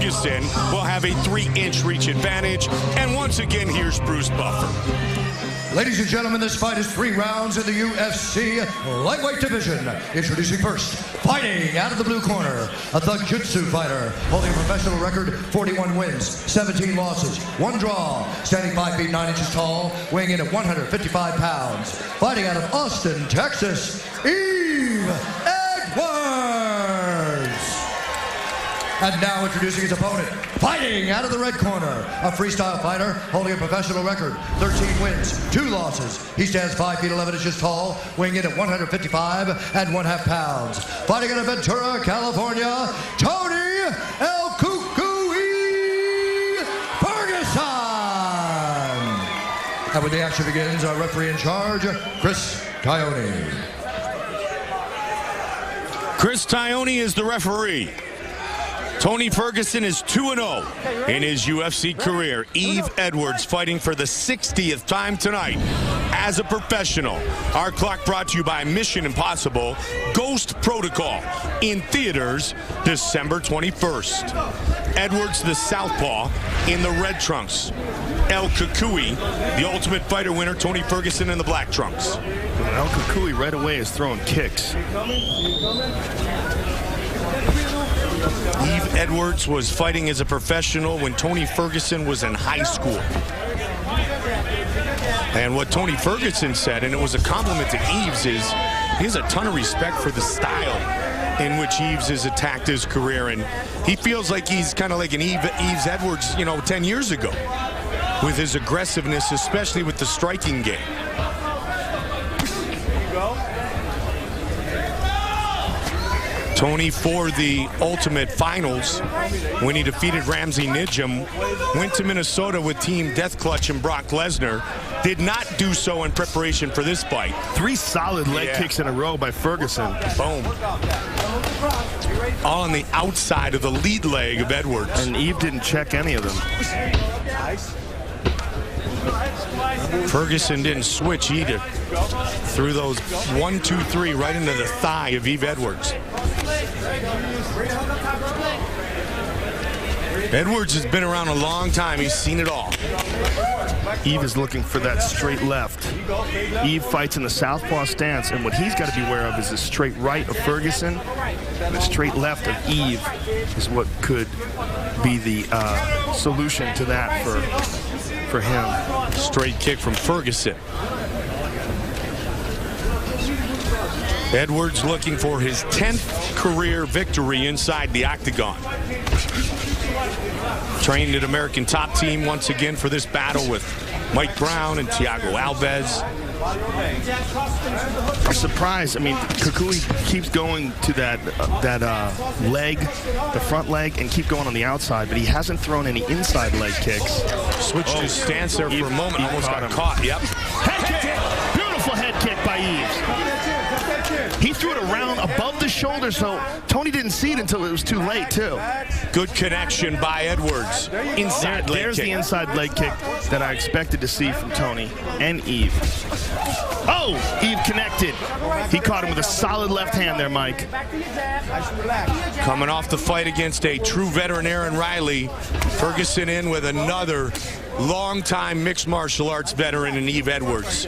Ferguson will have a 3-inch reach advantage. And once again, here's Bruce Buffer. Ladies and gentlemen, this fight is 3 rounds in the UFC lightweight division. Introducing first, fighting out of the blue corner, a Thug Jutsu fighter, holding a professional record, 41 wins, 17 losses, 1 draw, standing 5 feet 9 inches tall, weighing in at 155 pounds. Fighting out of Austin, Texas, Yves Edwards. And now introducing his opponent, fighting out of the red corner, a freestyle fighter holding a professional record, 13 wins, 2 losses. He stands 5 feet 11 inches tall, weighing in at 155 and 1/2 pounds. Fighting out of Ventura, California, Tony El Cucuy Ferguson. And when the action begins, our referee in charge, Chris Tione. Chris Tione is the referee. Tony Ferguson is 2-0 in his UFC career. Yves Edwards fighting for the 60th time tonight as a professional. Our clock brought to you by Mission Impossible Ghost Protocol in theaters December 21st. Edwards, the southpaw, in the red trunks. El Cucuy, the Ultimate Fighter winner, Tony Ferguson in the black trunks. El Cucuy right away is throwing kicks. Yves Edwards was fighting as a professional when Tony Ferguson was in high school. And what Tony Ferguson said, and it was a compliment to Yves, is he has a ton of respect for the style in which Yves has attacked his career. And he feels like he's kind of like an Yves Edwards, 10 years ago with his aggressiveness, especially with the striking game. Tony, for the Ultimate Finals, when he defeated Ramsey Nijem, went to Minnesota with Team Death Clutch and Brock Lesnar. Did not do so in preparation for this fight. 3 solid leg kicks in a row by Ferguson. Boom. All on the outside of the lead leg of Edwards. And Yves didn't check any of them. Ferguson didn't switch either. Threw those 1, 2, 3 right into the thigh of Yves Edwards. Edwards has been around a long time. He's seen it all. Yves is looking for that straight left. Yves fights in the southpaw stance, and what he's got to be aware of is the straight right of Ferguson, and the straight left of Yves is what could be the solution to that for him. Straight kick from Ferguson. Edwards looking for his 10th career victory inside the octagon. Trained at American Top Team once again for this battle with Mike Brown and Thiago Alves. I'm surprised. I mean, Cucuy keeps going to that leg, the front leg, and keep going on the outside, but he hasn't thrown any inside leg kicks. Switched his stance there for a moment. Almost got caught. Yep. Head kick. Beautiful head kick by Yves. He threw it around above the shoulder, so Tony didn't see it until it was too late, too. Good connection by Edwards. Inside leg There's kick. the inside leg kick that I expected to see from Tony and Yves. Oh, Yves connected. He caught him with a solid left hand there, Mike. Coming off the fight against a true veteran, Aaron Riley. Ferguson in with another longtime mixed martial arts veteran in Yves Edwards.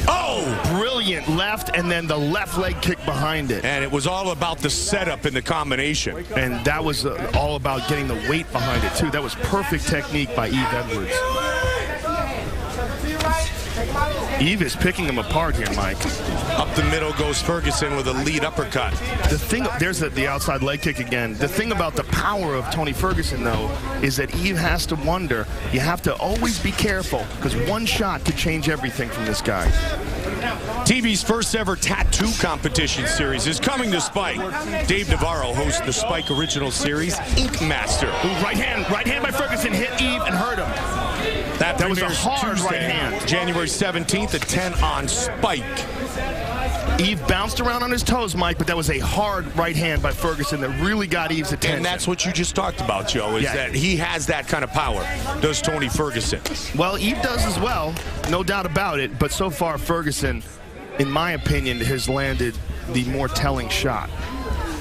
Oh, brilliant left, and then the left leg kick behind it. And it was all about the setup and the combination. And that was all about getting the weight behind it, too. That was perfect technique by Yves Edwards. Yves is picking him apart here, Mike. Up the middle goes Ferguson with a lead uppercut. The thing, there's the outside leg kick again. The thing about the power of Tony Ferguson, though, is that Yves has to wonder. You have to always be careful, because one shot could change everything from this guy. TV's first ever tattoo competition series is coming to Spike. Dave Navarro hosts the Spike original series, Ink Master. Ooh, right hand by Ferguson hit Yves and hurt him. That was a hard Tuesday, right hand. January 17th at 10 on Spike. Yves bounced around on his toes, Mike, but that was a hard right hand by Ferguson that really got Yves' attention. And that's what you just talked about, Joe, is that he has that kind of power, does Tony Ferguson. Well, Yves does as well, no doubt about it, but so far Ferguson, in my opinion, has landed the more telling shot.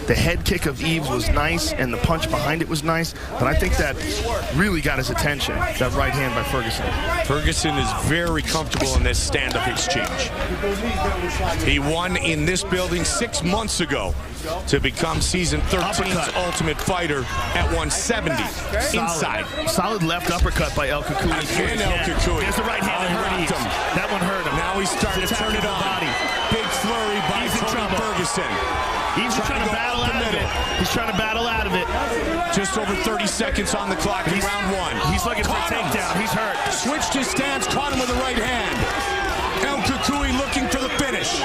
The head kick of Yves was nice, and the punch behind it was nice, but I think that really got his attention, that right hand by Ferguson. Ferguson is very comfortable in this stand-up exchange. He won in this building 6 months ago to become season 13's Ultimate Fighter at 170. Inside. Solid left uppercut by El Kukui. Again, El Kukui. There's the right hand that hurt Yves. That one hurt him. Now he's starting to turn it on. Big flurry by Ferguson. Yves is trying to battle out of it. He's trying to battle out of it. Just over 30 seconds on the clock in round one. He's looking for a takedown. He's hurt. Switched his stance, caught him with the right hand. El Kukui looking for the finish.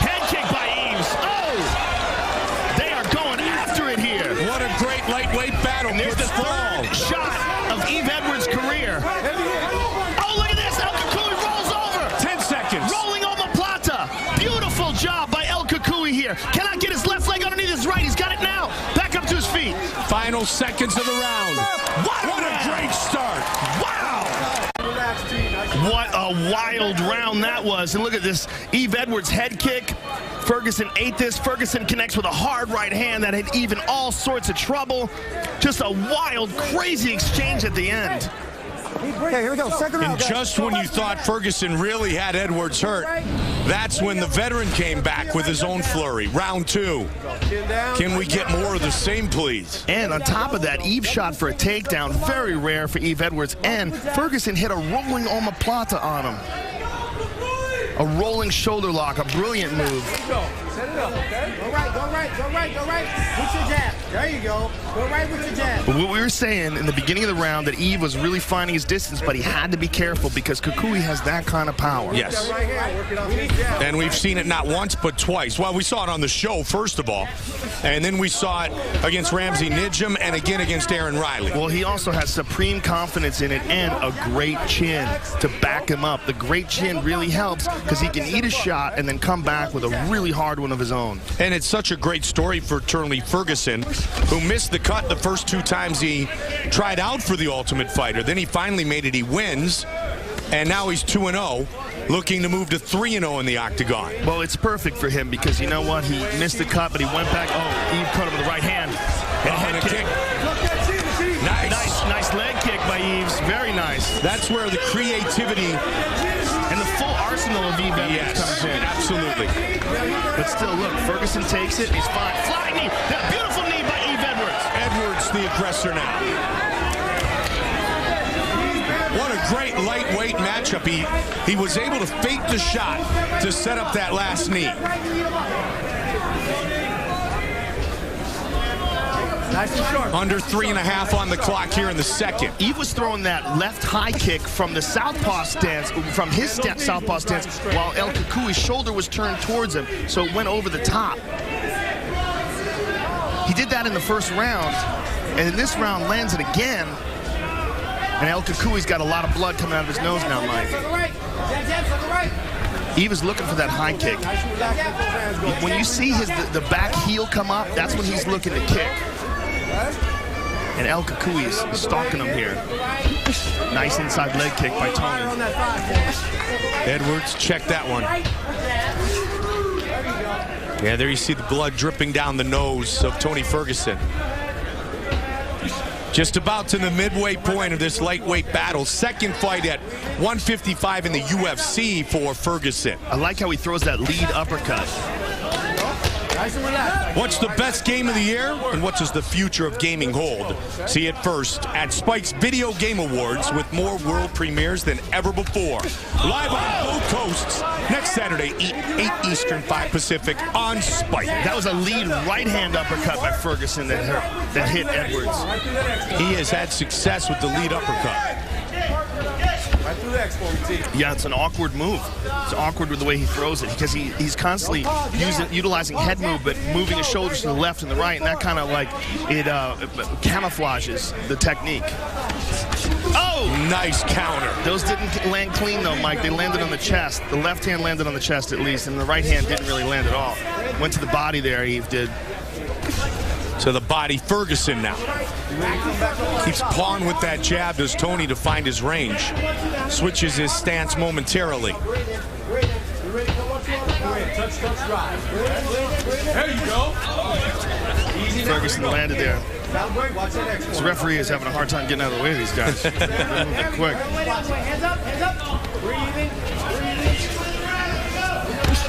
Head kick by Yves. Oh! They are going after it here. What a great lightweight battle. And there's the third shot of Yves Edwards' career. Oh, look at this. El Kukui rolls over. 10 seconds. Rolling omoplata. Beautiful job by El Kukui here. Cannot get his left leg underneath his right. He's got it now. Back up to his feet. Final seconds of the round. What a great start. Wow. What a wild round that was. And look at this. Yves Edwards' head kick. Ferguson ate this. Ferguson connects with a hard right hand that had Yves in all sorts of trouble. Just a wild, crazy exchange at the end. Okay, here we go. Second round. And just when you thought Ferguson really had Edwards hurt, that's when the veteran came back with his own flurry. Round two. Can we get more of the same, please? And on top of that, Yves shot for a takedown. Very rare for Yves Edwards. And Ferguson hit a rolling omoplata on him. A rolling shoulder lock, a brilliant move. Set it up, okay? Go right, go right, go right, go right. With your jab. There you go. Go right with your jab. But what we were saying in the beginning of the round, that Yves was really finding his distance, but he had to be careful because Kukui has that kind of power. Yes. And we've seen it not once, but twice. Well, we saw it on the show, first of all. And then we saw it against Ramsey Nijum and again against Aaron Riley. Well, he also has supreme confidence in it and a great chin to back him up. The great chin really helps because he can eat a shot and then come back with a really hard one of his own. And it's such a great story for Turnley Ferguson, who missed the cut the first 2 times he tried out for the Ultimate Fighter. Then he finally made it. He wins, and now he's 2-0, looking to move to 3-0 in the octagon. Well, it's perfect for him because you know what? He missed the cut, but he went back. Oh, Yves caught him with the right hand. And head kick. Nice leg kick by Yves. Very nice. That's where the creativity and the full arsenal of Yves Edwards comes in. Absolutely. But still, look, Ferguson takes it. He's fine. Flying knee. That beautiful knee by Yves Edwards. Edwards, the aggressor now. What a great lightweight matchup. He was able to fake the shot to set up that last knee. Nice and short. Under 3.5 on the clock here in the second. Yves was throwing that left high kick from the southpaw stance, from his southpaw stance, while El Kukui's shoulder was turned towards him, so it went over the top. He did that in the first round, and in this round lands it again. And El Kukui's got a lot of blood coming out of his nose now, Mike. Yves is looking for that high kick. When you see the back heel come up, that's when he's looking to kick. And El Kukui is stalking him here. Nice inside leg kick by Tony. Edwards, check that one. Yeah, there you see the blood dripping down the nose of Tony Ferguson. Just about to the midway point of this lightweight battle. Second fight at 155 in the UFC for Ferguson. I like how he throws that lead uppercut. What's the best game of the year, and what does the future of gaming hold? See it first at Spike's Video Game Awards with more world premieres than ever before. Live on both coasts next Saturday, 8 Eastern, 5 Pacific on Spike. That was a lead right-hand uppercut by Ferguson that hit Edwards. He has had success with the lead uppercut. Yeah, it's an awkward move. It's awkward with the way he throws it because he's constantly utilizing head move, but moving his shoulders to the left and the right, and that kind of like it camouflages the technique. Oh! Nice counter. Those didn't land clean though, Mike. They landed on the chest. The left hand landed on the chest at least, and the right hand didn't really land at all. Went to the body there, Yves did. To the body, Ferguson now. Keeps pawing with that jab, does Tony, to find his range. Switches his stance momentarily. Touch, drive. There you go. Ferguson landed there. Watch that next one. This referee is having a hard time getting out of the way of these guys. They're moving quick. Hands up, hands up. Breathing.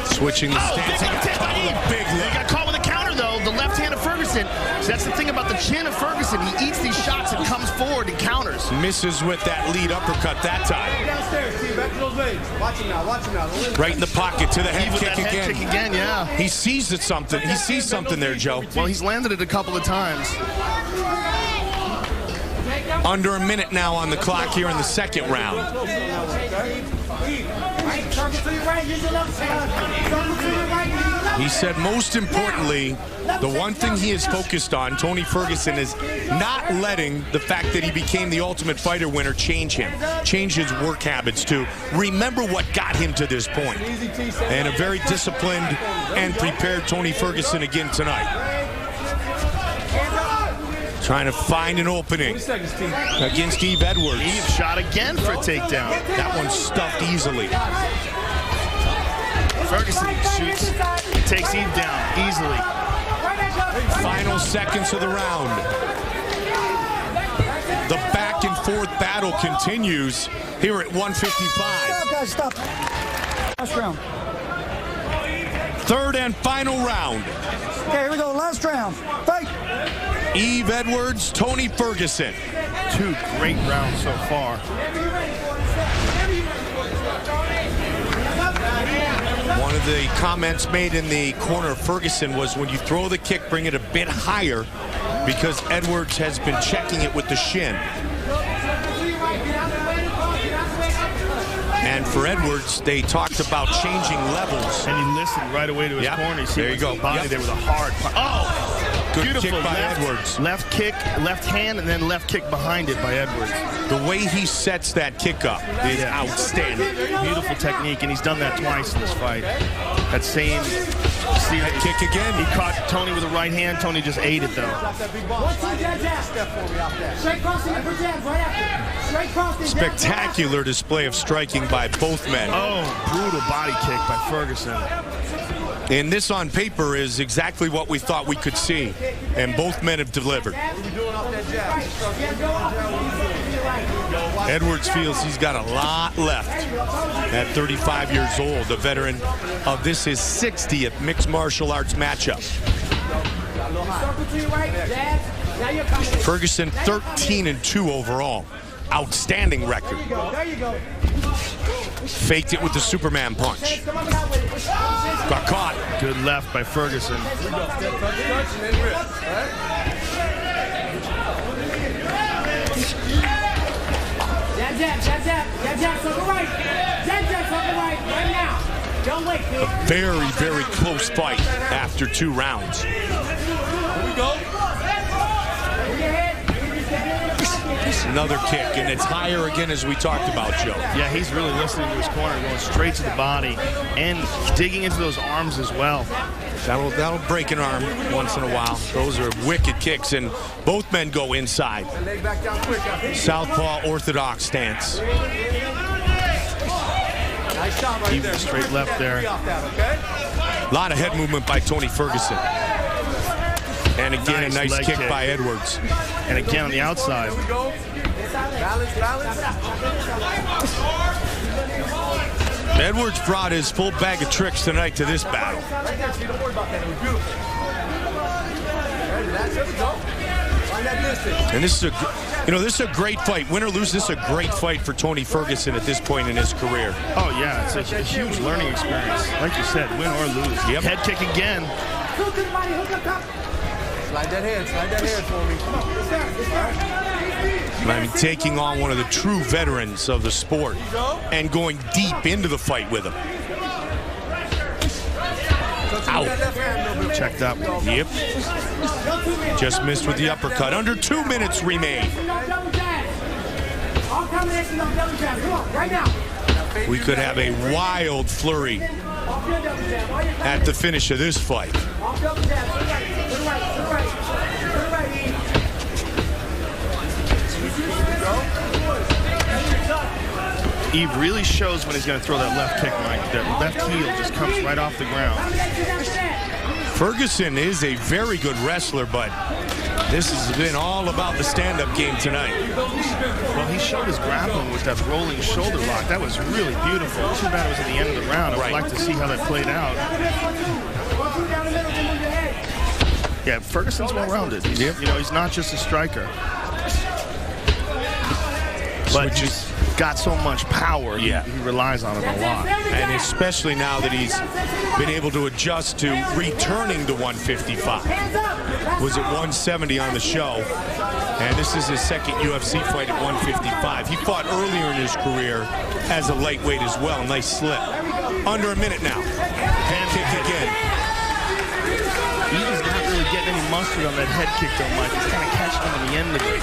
Switching the stance. Big He got caught with a counter, though. The left hand of Ferguson. So that's the thing about the chin of Ferguson. He eats these shots and comes forward and counters. Misses with that lead uppercut that time. Downstairs, Steve. Back to those legs. Watch him now. Watch him now. Right in the pocket to the head With kick that again. head kick again, yeah. He sees it something. He sees something there, Joe. Well, he's landed it a couple of times. Under a minute now on the clock here in the second round. He said most importantly, the one thing he is focused on, Tony Ferguson, is not letting the fact that he became the Ultimate Fighter winner change him. Change his work habits too. Remember what got him to this point. And a very disciplined and prepared Tony Ferguson again tonight. Trying to find an opening against Yves Edwards. Yves shot again for a takedown. That one's stuffed easily. Ferguson shoots, takes Yves down easily. Final seconds of the round. The back and forth battle continues here at 155. Guys, stop. Last round. Third and final round. Okay, here we go. Last round. Fight. Yves Edwards, Tony Ferguson. Two great rounds so far. One of the comments made in the corner of Ferguson was when you throw the kick, bring it a bit higher because Edwards has been checking it with the shin. And for Edwards, they talked about changing levels. And he listened right away to his corner. There you go. The body there with a hard punch. Oh! Good Beautiful kick by left, Edwards. Left kick, left hand, and then left kick behind it by Edwards. The way he sets that kick up is outstanding. Beautiful technique, and he's done that twice in this fight. That same kick again. He caught Tony with the right hand. Tony just ate it, though. Spectacular display of striking by both men. Oh, brutal body kick by Ferguson. And this on paper is exactly what we thought we could see. And both men have delivered. Edwards feels he's got a lot left at 35 years old, a veteran of this his 60th mixed martial arts matchup. Ferguson 13-2 overall. Outstanding record. Faked it with the Superman punch. Got caught. Good left by Ferguson. A very, very close fight after 2 rounds. Another kick, and it's higher again as we talked about, Joe. Yeah, he's really listening to his corner, going straight to the body and digging into those arms as well. That'll break an arm once in a while. Those are wicked kicks, and both men go inside. Southpaw orthodox stance. Even straight left there. A lot of head movement by Tony Ferguson. And again, a nice kick by Edwards. And again on the outside. Edwards brought his full bag of tricks tonight to this battle. And this is this is a great fight. Win or lose, this is a great fight for Tony Ferguson at this point in his career. Oh yeah, it's a huge learning experience. Like you said, win or lose. Yep. Head kick again. Slide that hand for me. I mean, taking on one of the true veterans of the sport and going deep into the fight with him. Ow. Checked up. Yep. Just missed with the uppercut. Under 2 minutes remain. We could have a wild flurry at the finish of this fight. Yves really shows when he's going to throw that left kick, Mike. That left heel just comes right off the ground. Ferguson is a very good wrestler, but this has been all about the stand-up game tonight. Well, he showed his grappling with that rolling shoulder lock. That was really beautiful. Too bad it was at the end of the round. I would like to see how that played out. Yeah, Ferguson's well-rounded. You know, he's not just a striker. But he's got so much power, he relies on it a lot. And especially now that he's been able to adjust to returning to 155. Was at 170 on the show, and this is his second UFC fight at 155. He fought earlier in his career as a lightweight as well. Nice slip. Under a minute now. Hand kick again. Yves is not really getting any mustard on that head kick, though, Mike. He's kind of catching him in the end of it.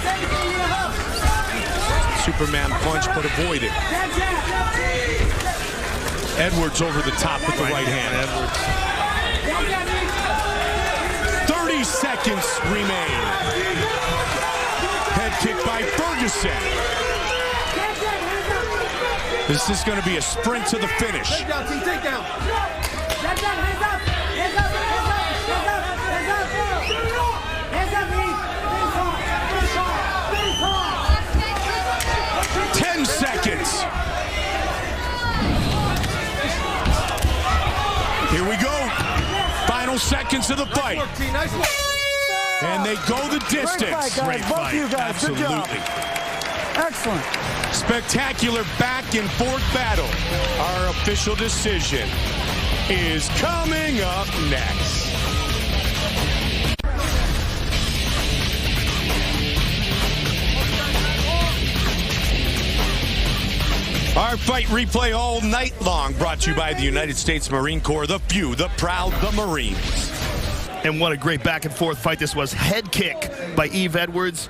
Superman punch, but avoided. Edwards over the top with the right hand. Edwards. 30 seconds remain. Head kick by Ferguson. This is going to be a sprint to the finish. Take down, T, take down. Hands up, hands up, hands up, hands up, hands up, hands up, hands up, hands up, 10 seconds. Here we go. Final seconds of the fight. And they go the distance. Great fight, guys. Both of you guys. Good job. Absolutely. Excellent. Spectacular back and forth battle. Our official decision is coming up next. Our fight replay all night long, brought to you by the United States Marine Corps, the few, the proud, the Marines. And what a great back and forth fight this was. Head kick by Yves Edwards.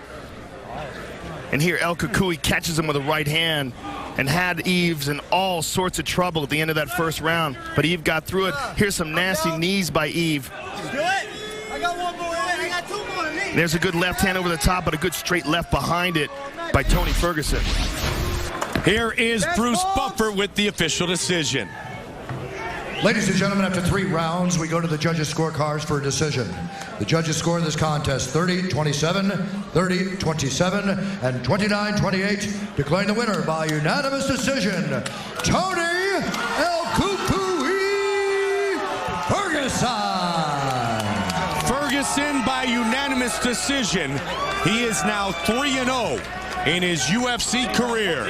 And here El Kukui catches him with a right hand and had Yves in all sorts of trouble at the end of that first round. But Yves got through it. Here's some nasty knees by Yves. do it. I got one more. I got two more. There's a good left hand over the top, but a good straight left behind it by Tony Ferguson. Here is Bruce Buffer with the official decision. Ladies and gentlemen, after 3 rounds, we go to the judges' scorecards for a decision. The judges score this contest 30-27, 30-27, and 29-28, declaring the winner by unanimous decision, Tony El Kukui Ferguson. Ferguson by unanimous decision. He is now 3-0 in his UFC career.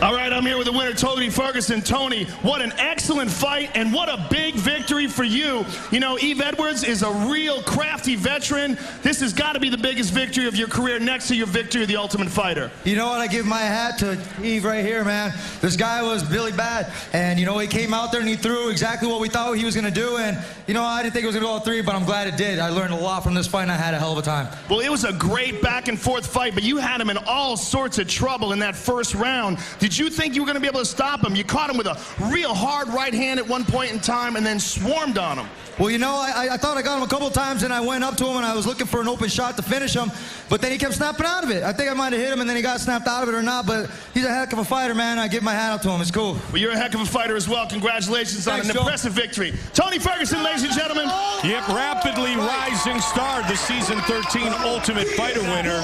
All right, I'm here with the winner, Tony Ferguson. Tony, what an excellent fight, and what a big victory for you. You know, Yves Edwards is a real crafty veteran. This has got to be the biggest victory of your career next to your victory of the Ultimate Fighter. You know what? I give my hat to Yves right here, man. This guy was really bad, and, you know, he came out there and he threw exactly what we thought he was going to do, and, you know, I didn't think it was going to go all 3, but I'm glad it did. I learned a lot from this fight, and I had a hell of a time. Well, it was a great back-and-forth fight, but you had him in all sorts of trouble in that first round. Did you think you were going to be able to stop him? You caught him with a real hard right hand at one point in time and then swarmed on him. Well, you know, I thought I got him a couple times, and I went up to him, and I was looking for an open shot to finish him, but then he kept snapping out of it. I think I might have hit him, and then he got snapped out of it or not, but he's a heck of a fighter, man. I give my hat out to him. It's cool. Well, you're a heck of a fighter as well. Congratulations on an impressive victory. Tony Ferguson, ladies and gentlemen. Yep, rapidly rising star, the Season 13 Ultimate Fighter winner,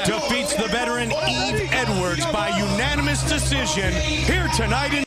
defeats the veteran Yves Edwards by unanimous decision here tonight in